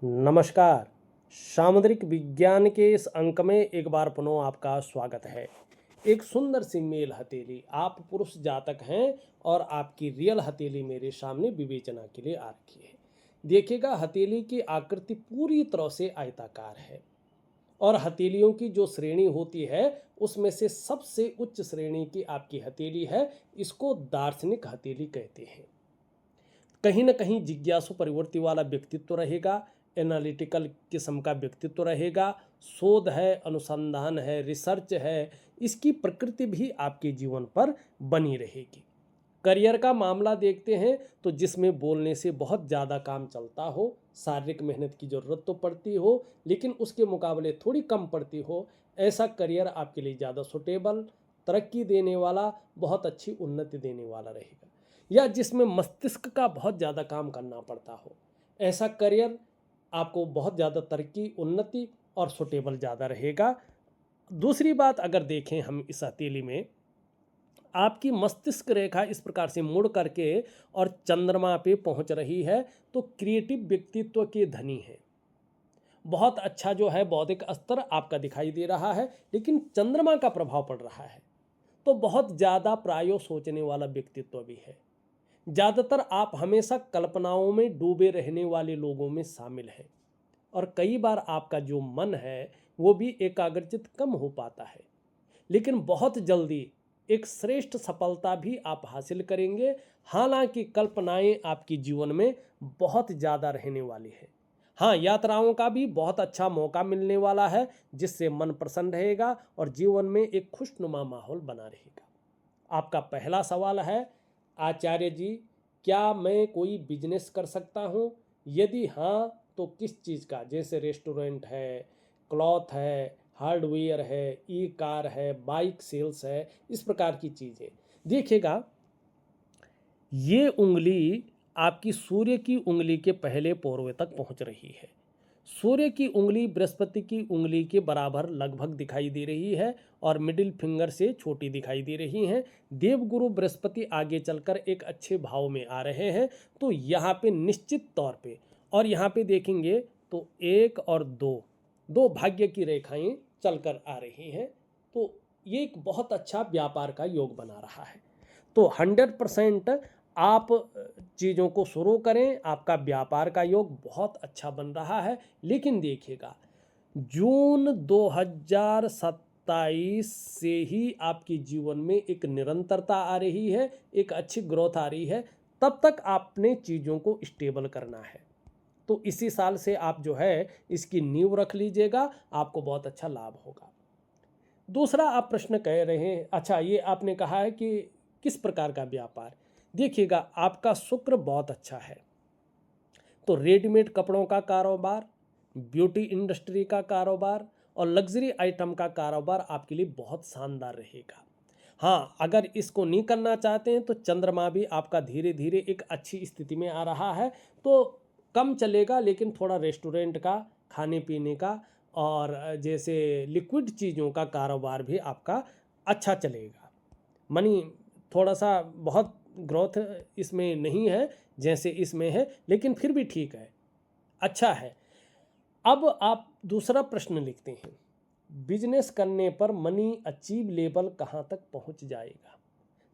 नमस्कार। सामुद्रिक विज्ञान के इस अंक में एक बार पुनः आपका स्वागत है। एक सुंदर सी मेल हथेली, आप पुरुष जातक हैं और आपकी रियल हथेली मेरे सामने विवेचना के लिए आ रखी है। देखिएगा, हथेली की आकृति पूरी तरह से आयताकार है और हथेलियों की जो श्रेणी होती है उसमें से सबसे उच्च श्रेणी की आपकी हथेली है। इसको दार्शनिक हथेली कहते हैं। कहीं ना कहीं जिज्ञासु प्रवृत्ति वाला व्यक्तित्व रहेगा, एनालिटिकल किस्म का व्यक्तित्व रहेगा, शोध है, अनुसंधान है, रिसर्च है, इसकी प्रकृति भी आपके जीवन पर बनी रहेगी। करियर का मामला देखते हैं तो जिसमें बोलने से बहुत ज़्यादा काम चलता हो, शारीरिक मेहनत की ज़रूरत तो पड़ती हो लेकिन उसके मुकाबले थोड़ी कम पड़ती हो, ऐसा करियर आपके लिए ज़्यादा सुटेबल, तरक्की देने वाला, बहुत अच्छी उन्नति देने वाला रहेगा। या जिसमें मस्तिष्क का बहुत ज़्यादा काम करना पड़ता हो, ऐसा करियर आपको बहुत ज़्यादा तरक्की, उन्नति और सुटेबल ज़्यादा रहेगा। दूसरी बात अगर देखें हम इस हथेली में, आपकी मस्तिष्क रेखा इस प्रकार से मुड़ करके और चंद्रमा पे पहुंच रही है तो क्रिएटिव व्यक्तित्व के धनी है। बहुत अच्छा जो है बौद्धिक स्तर आपका दिखाई दे रहा है, लेकिन चंद्रमा का प्रभाव पड़ रहा है तो बहुत ज़्यादा प्रायो सोचने वाला व्यक्तित्व भी है। ज़्यादातर आप हमेशा कल्पनाओं में डूबे रहने वाले लोगों में शामिल हैं और कई बार आपका जो मन है वो भी एकाग्रचित कम हो पाता है, लेकिन बहुत जल्दी एक श्रेष्ठ सफलता भी आप हासिल करेंगे। हालांकि कल्पनाएं आपके जीवन में बहुत ज़्यादा रहने वाली है। हाँ, यात्राओं का भी बहुत अच्छा मौका मिलने वाला है जिससे मन प्रसन्न रहेगा और जीवन में एक खुशनुमा माहौल बना रहेगा। आपका पहला सवाल है, आचार्य जी, क्या मैं कोई बिजनेस कर सकता हूँ? यदि हाँ तो किस चीज़ का? जैसे रेस्टोरेंट है, क्लॉथ है, हार्डवेयर है, ई कार है, बाइक सेल्स है, इस प्रकार की चीज़ें। देखिएगा, ये उंगली आपकी सूर्य की उंगली के पहले पोरवे तक पहुंच रही है। सूर्य की उंगली बृहस्पति की उंगली के बराबर लगभग दिखाई दे रही है और मिडिल फिंगर से छोटी दिखाई दे रही हैं। देवगुरु बृहस्पति आगे चलकर एक अच्छे भाव में आ रहे हैं तो यहाँ पे निश्चित तौर पे, और यहाँ पे देखेंगे तो एक और दो दो भाग्य की रेखाएं चलकर आ रही हैं तो ये एक बहुत अच्छा व्यापार का योग बना रहा है। तो 100% आप चीज़ों को शुरू करें, आपका व्यापार का योग बहुत अच्छा बन रहा है। लेकिन देखिएगा, जून 2027 से ही आपके जीवन में एक निरंतरता आ रही है, एक अच्छी ग्रोथ आ रही है। तब तक आपने चीज़ों को स्टेबल करना है। तो इसी साल से आप जो है इसकी नींव रख लीजिएगा, आपको बहुत अच्छा लाभ होगा। दूसरा आप प्रश्न कह रहे हैं, अच्छा ये आपने कहा है कि किस प्रकार का व्यापार। देखिएगा, आपका शुक्र बहुत अच्छा है तो रेडीमेड कपड़ों का कारोबार, ब्यूटी इंडस्ट्री का कारोबार और लग्जरी आइटम का कारोबार आपके लिए बहुत शानदार रहेगा। हाँ, अगर इसको नहीं करना चाहते हैं तो चंद्रमा भी आपका धीरे धीरे एक अच्छी स्थिति में आ रहा है तो कम चलेगा, लेकिन थोड़ा रेस्टोरेंट का, खाने पीने का और जैसे लिक्विड चीज़ों का कारोबार भी आपका अच्छा चलेगा। मनी थोड़ा सा बहुत ग्रोथ इसमें नहीं है जैसे इसमें है, लेकिन फिर भी ठीक है, अच्छा है। अब आप दूसरा प्रश्न लिखते हैं, बिजनेस करने पर मनी अचीव लेवल कहाँ तक पहुँच जाएगा।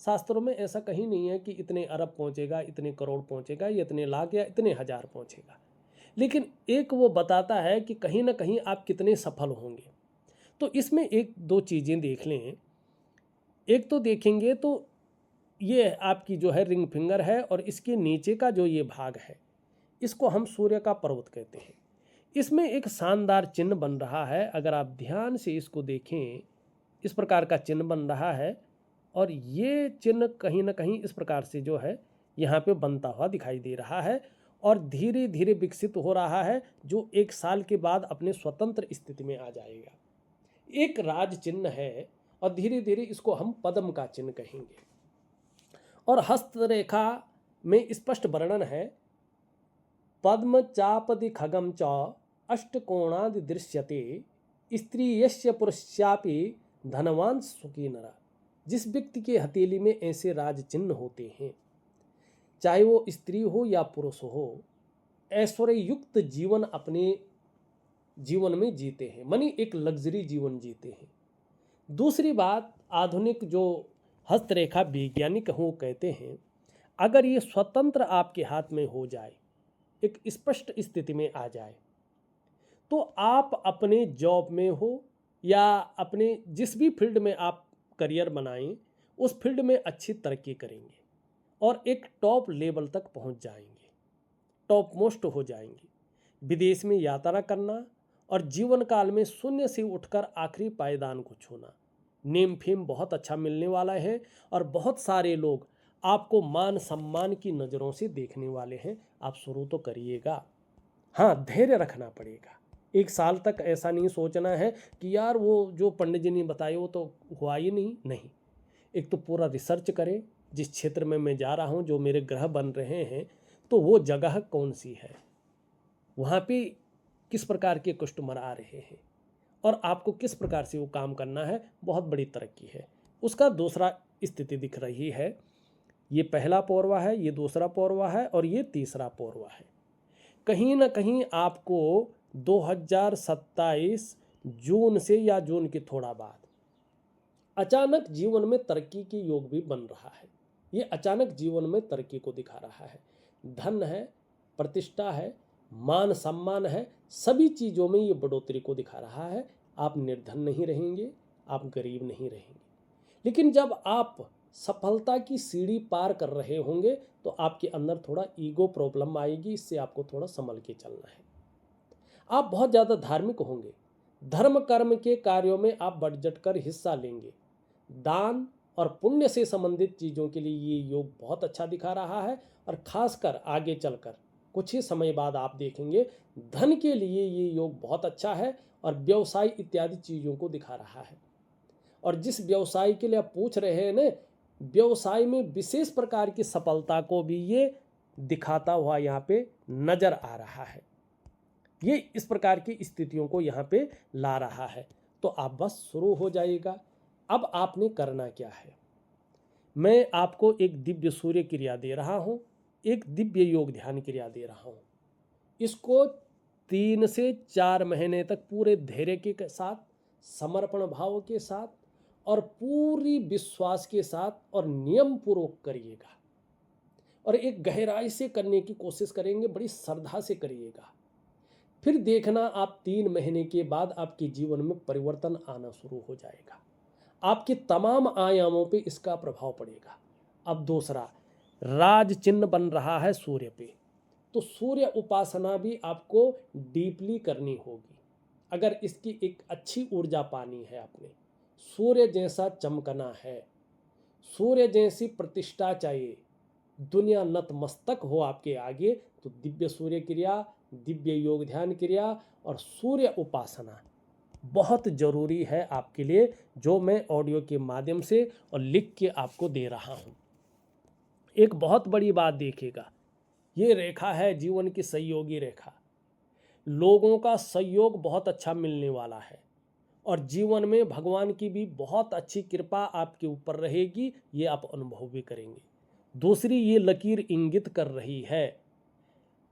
शास्त्रों में ऐसा कहीं नहीं है कि इतने अरब पहुँचेगा, इतने करोड़ पहुँचेगा, या इतने लाख या इतने हज़ार पहुँचेगा, लेकिन एक वो बताता है कि कहीं ना कहीं आप कितने सफल होंगे। तो इसमें एक दो चीज़ें देख लें। एक तो देखेंगे तो ये आपकी जो है रिंग फिंगर है और इसके नीचे का जो ये भाग है इसको हम सूर्य का पर्वत कहते हैं। इसमें एक शानदार चिन्ह बन रहा है, अगर आप ध्यान से इसको देखें, इस प्रकार का चिन्ह बन रहा है और ये चिन्ह कहीं ना कहीं इस प्रकार से जो है यहाँ पे बनता हुआ दिखाई दे रहा है और धीरे धीरे विकसित हो रहा है, जो एक साल के बाद अपने स्वतंत्र स्थिति में आ जाएगा। एक राज चिन्ह है और धीरे धीरे इसको हम पद्म का चिन्ह कहेंगे। और हस्तरेखा में स्पष्ट वर्णन है, पद्म चापदि खगम च अष्टकोणादि दृश्यते स्त्री यस्य पुरुष्यापि धनवान सुखी नरा। जिस व्यक्ति के हथेली में ऐसे राज चिन्ह होते हैं, चाहे वो स्त्री हो या पुरुष हो, ऐश्वर्य युक्त जीवन अपने जीवन में जीते हैं, मानी एक लग्जरी जीवन जीते हैं। दूसरी बात, आधुनिक जो हस्तरेखा वैज्ञानिक हैं वो कहते हैं अगर ये स्वतंत्र आपके हाथ में हो जाए, एक स्पष्ट स्थिति में आ जाए, तो आप अपने जॉब में हो या अपने जिस भी फील्ड में आप करियर बनाएं, उस फील्ड में अच्छी तरक्की करेंगे और एक टॉप लेवल तक पहुंच जाएंगे, टॉप मोस्ट हो जाएंगे। विदेश में यात्रा करना और जीवन काल में शून्य से उठकर आखिरी पायदान को छूना, नेम फेम बहुत अच्छा मिलने वाला है और बहुत सारे लोग आपको मान सम्मान की नज़रों से देखने वाले हैं। आप शुरू तो करिएगा, हाँ धैर्य रखना पड़ेगा। 1 साल तक ऐसा नहीं सोचना है कि यार वो जो पंडित जी ने बताया वो तो हुआ ही नहीं। एक तो पूरा रिसर्च करें, जिस क्षेत्र में मैं जा रहा हूँ, जो मेरे ग्रह बन रहे हैं, तो वो जगह कौन सी है, वहाँ पे किस प्रकार के कस्टमर आ रहे हैं और आपको किस प्रकार से वो काम करना है, बहुत बड़ी तरक्की है। उसका दूसरा स्थिति दिख रही है, ये पहला पौरवा है, ये दूसरा पौरवा है और ये तीसरा पौरवा है। कहीं ना कहीं आपको 2027 जून से या जून के थोड़ा बाद अचानक जीवन में तरक्की की योग भी बन रहा है। ये अचानक जीवन में तरक्की को दिखा रहा है। धन है, प्रतिष्ठा है, मान सम्मान है, सभी चीज़ों में ये बढ़ोतरी को दिखा रहा है। आप निर्धन नहीं रहेंगे, आप गरीब नहीं रहेंगे। लेकिन जब आप सफलता की सीढ़ी पार कर रहे होंगे तो आपके अंदर थोड़ा ईगो प्रॉब्लम आएगी, इससे आपको थोड़ा संभल के चलना है। आप बहुत ज़्यादा धार्मिक होंगे, धर्म कर्म के कार्यों में आप बढ़ चढ़ कर हिस्सा लेंगे। दान और पुण्य से संबंधित चीज़ों के लिए ये योग बहुत अच्छा दिखा रहा है और खासकर आगे चलकर कुछ ही समय बाद आप देखेंगे धन के लिए ये योग बहुत अच्छा है और व्यवसाय इत्यादि चीज़ों को दिखा रहा है। और जिस व्यवसाय के लिए आप पूछ रहे हैं ना, व्यवसाय में विशेष प्रकार की सफलता को भी ये दिखाता हुआ यहाँ पे नजर आ रहा है। ये इस प्रकार की स्थितियों को यहाँ पे ला रहा है। तो आप बस शुरू हो जाइएगा। अब आपने करना क्या है, मैं आपको एक दिव्य सूर्य क्रिया दे रहा हूँ, एक दिव्य योग ध्यान क्रिया दे रहा हूँ। इसको 3 से 4 महीने तक पूरे धैर्य के साथ, समर्पण भाव के साथ और पूरी विश्वास के साथ और नियम पूर्वक करिएगा और एक गहराई से करने की कोशिश करेंगे, बड़ी श्रद्धा से करिएगा। फिर देखना आप 3 महीने के बाद आपके जीवन में परिवर्तन आना शुरू हो जाएगा, आपके तमाम आयामों पे इसका प्रभाव पड़ेगा। अब दूसरा, राज चिन्ह बन रहा है सूर्य पे, तो सूर्य उपासना भी आपको डीपली करनी होगी। अगर इसकी एक अच्छी ऊर्जा पानी है, आपने सूर्य जैसा चमकना है, सूर्य जैसी प्रतिष्ठा चाहिए, दुनिया नतमस्तक हो आपके आगे, तो दिव्य सूर्य क्रिया, दिव्य योग ध्यान क्रिया और सूर्य उपासना बहुत ज़रूरी है आपके लिए, जो मैं ऑडियो के माध्यम से और लिख के आपको दे रहा हूँ। एक बहुत बड़ी बात देखिएगा, ये रेखा है जीवन की सहयोगी रेखा। लोगों का सहयोग बहुत अच्छा मिलने वाला है और जीवन में भगवान की भी बहुत अच्छी कृपा आपके ऊपर रहेगी, ये आप अनुभव भी करेंगे। दूसरी, ये लकीर इंगित कर रही है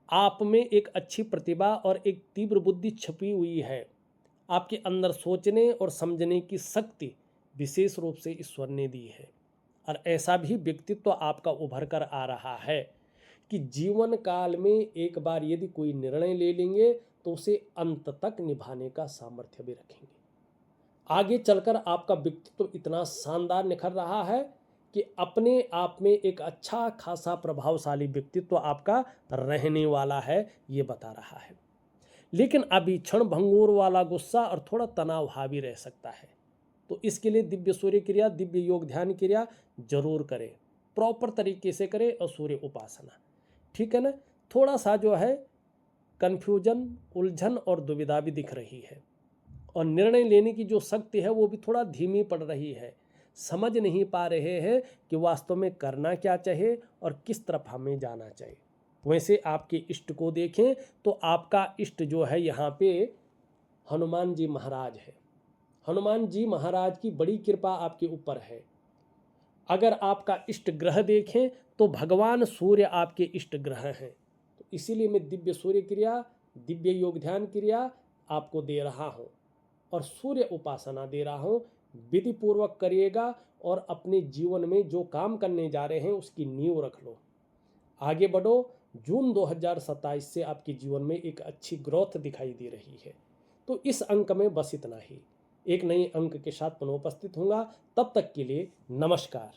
आप में एक अच्छी प्रतिभा और एक तीव्र बुद्धि छुपी हुई है। आपके अंदर सोचने और समझने की शक्ति विशेष रूप से ईश्वर ने दी है और ऐसा भी व्यक्तित्व आपका उभर कर आ रहा है कि जीवन काल में एक बार यदि कोई निर्णय ले लेंगे तो उसे अंत तक निभाने का सामर्थ्य भी रखेंगे। आगे चलकर आपका व्यक्तित्व इतना शानदार निखर रहा है कि अपने आप में एक अच्छा खासा प्रभावशाली व्यक्तित्व आपका रहने वाला है, ये बता रहा है। लेकिन अभी क्षण भंगुर वाला गुस्सा और थोड़ा तनाव हावी रह सकता है, तो इसके लिए दिव्य सूर्य क्रिया, दिव्य योग ध्यान क्रिया जरूर करें, प्रॉपर तरीके से करें और सूर्य उपासना, ठीक है ना। थोड़ा सा जो है कन्फ्यूजन, उलझन और दुविधा भी दिख रही है और निर्णय लेने की जो शक्ति है वो भी थोड़ा धीमी पड़ रही है। समझ नहीं पा रहे हैं कि वास्तव में करना क्या चाहिए और किस तरफ हमें जाना चाहिए। वैसे आपके इष्ट को देखें तो आपका इष्ट जो है यहाँ पे हनुमान जी महाराज है। हनुमान जी महाराज की बड़ी कृपा आपके ऊपर है। अगर आपका इष्ट ग्रह देखें तो भगवान सूर्य आपके इष्ट ग्रह हैं, तो इसीलिए मैं दिव्य सूर्य क्रिया, दिव्य योग ध्यान क्रिया आपको दे रहा हूँ और सूर्य उपासना दे रहा हूँ। विधि पूर्वक करिएगा और अपने जीवन में जो काम करने जा रहे हैं उसकी नींव रख लो, आगे बढ़ो। जून 2027 से आपके जीवन में एक अच्छी ग्रोथ दिखाई दे रही है। तो इस अंक में बस इतना ही। एक नए अंक के साथ पुनः उपस्थित होऊंगा, तब तक के लिए नमस्कार।